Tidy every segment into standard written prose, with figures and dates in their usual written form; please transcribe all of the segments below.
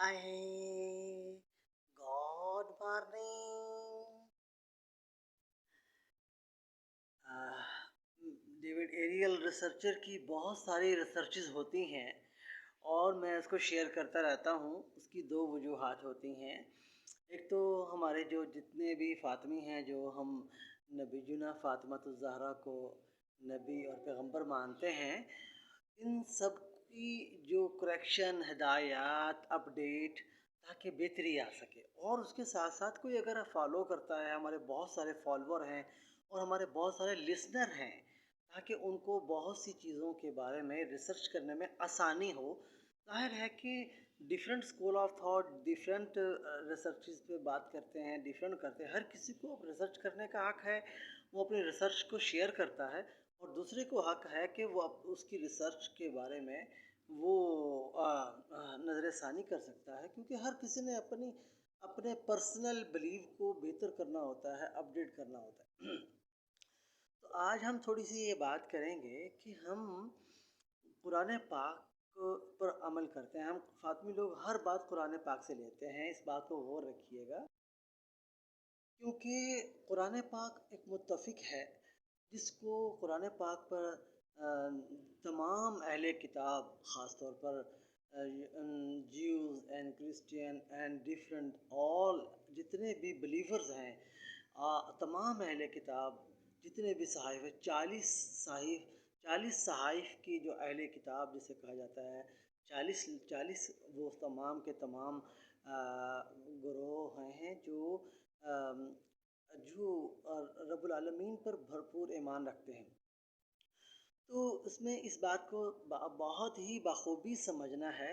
Hi, good morning. David Ariel researcher की बहुत सारी रिसर्चेस होती हैं और मैं उसको शेयर करता रहता हूँ। उसकी दो वजूहात होती हैं। एक तो हमारे जो जितने भी फातमी हैं, जो हम नबीजुना फ़ातिमातुज़ ज़हरा को नबी और पैगंबर मानते हैं, इन सब की जो करेक्शन, हिदायत, अपडेट, ताकि बेहतरी आ सके। और उसके साथ साथ कोई अगर फॉलो करता है, हमारे बहुत सारे फॉलोअर हैं और हमारे बहुत सारे लिसनर हैं, ताकि उनको बहुत सी चीज़ों के बारे में रिसर्च करने में आसानी हो। ज़ाहिर है कि different school of thought, different researches पे बात करते हैं, डिफरेंट करते हैं। हर किसी को रिसर्च करने का हक़ है, वो अपनी रिसर्च को शेयर करता है, और दूसरे को हक़ है कि वो उसकी रिसर्च के बारे में वो नज़र षानी कर सकता है, क्योंकि हर किसी ने अपने पर्सनल बिलीव को बेहतर करना होता है, अपडेट करना होता है। तो आज हम थोड़ी सी ये बात करेंगे कि हम कुरान पाक पर अमल करते हैं। हम फातमी लोग हर बात कुरान पाक से लेते हैं, इस बात को गौर रखिएगा, क्योंकि कुरान पाक एक मुत्तफ़िक है जिसको कुरान पाक पर तमाम अहले किताब, ख़ास तौर पर Jews and Christian and different all जितने भी बिलीवर्स हैं, तमाम अहले किताब, जितने भी सहाइफ हैं, 40 सहाइफ की जो अहले किताब जिसे कहा जाता है, 40 वो तमाम के तमाम ग्रोह हैं अम, जो रब्बुल आलमीन पर भरपूर ईमान रखते हैं। तो उसमें इस बात को बहुत ही बखूबी समझना है,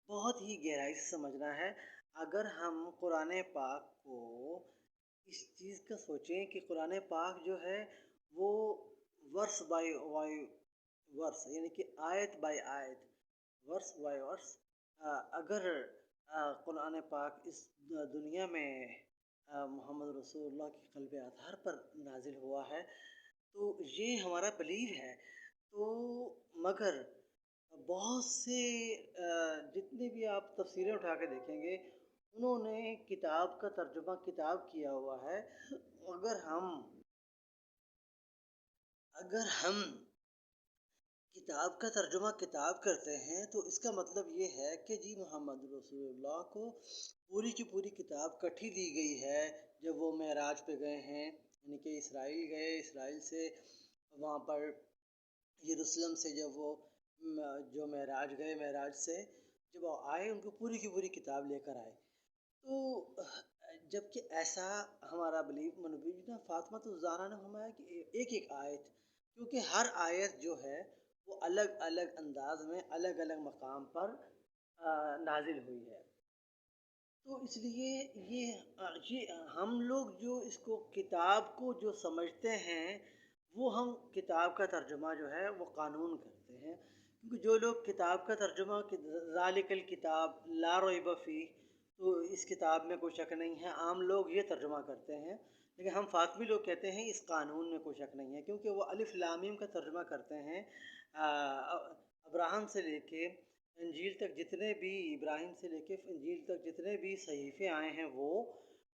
बहुत ही गहराई से समझना है। अगर हम कुरान पाक को इस चीज़ का सोचें कि कुरान पाक जो है वो वर्स बाय वर्स, यानी कि आयत बाय आयत, वर्स बाय वर्स, अगर कुरान पाक इस दुनिया में मोहम्मद रसूलुल्लाह की क़ल्ब अतहर पर नाजिल हुआ है, तो ये हमारा बिलीव है। तो मगर बहुत से जितने भी आप तफसीरें उठा के देखेंगे, उन्होंने किताब का तर्जुमा किताब किया हुआ है। अगर हम अगर हम किताब का तर्जुमा किताब करते हैं, तो इसका मतलब ये है कि जी मोहम्मद रसूलुल्लाह को पूरी की पूरी किताब कठी दी गई है। जब वो मेराज पे गए हैं, यानी कि इसराइल गए, इसराइल से वहाँ पर यरूशलेम से जब वो जो मेराज गए, मेराज से जब वो आए, उनको पूरी की पूरी किताब लेकर आए। तो जबकि ऐसा हमारा बिलीव नबीना फ़ातिमा तो ज़हरा ने फरमाया कि एक एक आयत, क्योंकि हर आयत जो है वो अलग अलग अंदाज में अलग अलग मकाम पर नाजिल हुई है। तो इसलिए हम लोग जो इसको किताब को जो समझते हैं, वो हम किताब का तर्जुमा जो है वो कानून करते हैं। क्योंकि जो लोग किताब का तर्जुमा ज़ालिकल किताब ला रैब फीह, तो इस किताब में कोई शक नहीं है, आम लोग ये तर्जुमा करते हैं। लेकिन हम फातमी लोग कहते हैं इस कानून में कोई शक नहीं है, क्योंकि वो अलिफ लाम मीम का तर्जुमा करते हैं। अब्राहम से लेके इंजील तक जितने भी, इब्राहिम से लेके इंजील तक जितने भी सहीफ़े आए हैं, वो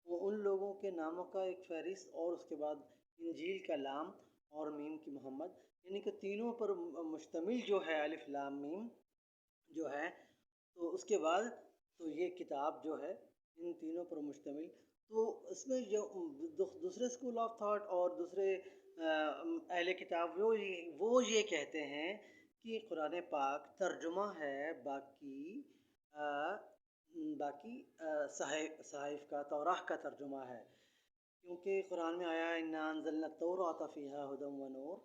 उन लोगों के नामों का एक फ़हरिस्त, और उसके बाद इंजील का लाम और मीम की मोहम्मद, यानी कि तीनों पर मुश्तमिल जो है अलिफ लाम मीम जो है। तो उसके बाद तो ये किताब जो है इन तीनों पर मुश्तमिल। तो इसमें जो दूसरे स्कूल ऑफ थॉट और दूसरे अहले किताब वो ये कहते हैं कि कुरान पाक तर्जुमा है अ, बाकी सहाइफ़ का, तौराह का तर्जुमा है। क्योंकि कुरान में आया इन्ना अंज़लना तौरात फ़ीहा हुदम व नूर,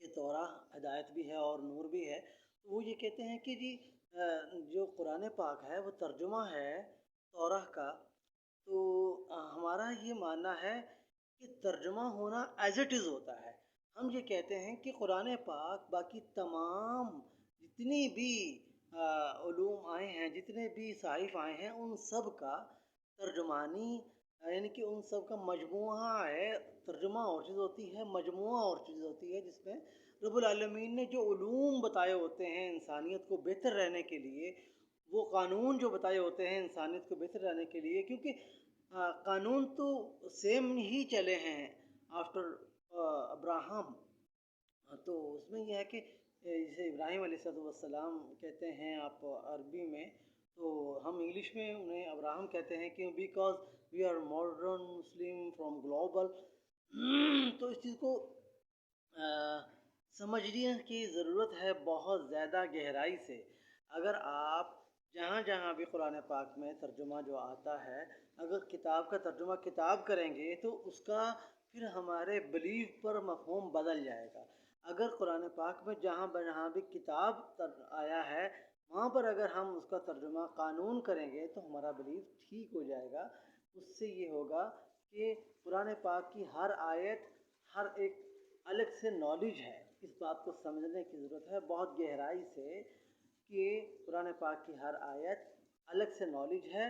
ये तौरा हिदायत भी है और नूर भी है। तो वो ये कहते हैं कि जी जो कुरान पाक है वो तर्जुमा है तौराह का। तो हमारा ये मानना है कि तर्जुमा होना एज़ इट इज़ होता है। हम ये कहते हैं कि कुरान पाक बाकी तमाम जितनी भी उलूम आए हैं, जितने भी सहाइफ़ आए हैं, उन सब का तर्जुमानी, यानी कि उन सब का मजमूआ है। तर्जुमा और चीज़ होती है, मजमूआ और चीज़ होती है, जिसमें रब्बुल आलमीन ने जो उलूम बताए होते हैं इंसानियत को बेहतर रहने के लिए, وہ قانون جو بتائے ہوتے ہیں انسانیت کو بہتر رہنے کے لیے، کیونکہ قانون تو سیم ہی چلے ہیں آفٹر ابراہم۔ تو اس میں یہ ہے کہ جسے ابراہیم علیہ السلام کہتے ہیں آپ عربی میں، تو ہم انگلش میں انہیں ابراہم کہتے ہیں، کہ because we are modern Muslim from global. تو اس چیز کو سمجھنے کی ضرورت ہے بہت زیادہ گہرائی سے۔ اگر آپ جہاں جہاں بھی قرآن پاک میں ترجمہ جو آتا ہے، اگر کتاب کا ترجمہ کتاب کریں گے تو اس کا پھر ہمارے بلیف پر مفہوم بدل جائے گا۔ اگر قرآن پاک میں جہاں جہاں بھی کتاب آیا ہے وہاں پر اگر ہم اس کا ترجمہ قانون کریں گے تو ہمارا بلیف ٹھیک ہو جائے گا۔ اس سے یہ ہوگا کہ قرآن پاک کی ہر آیت، ہر ایک الگ سے نالج ہے۔ اس بات کو سمجھنے کی ضرورت ہے بہت گہرائی سے، کہ قرآن پاک کی ہر آیت الگ سے نالج ہے،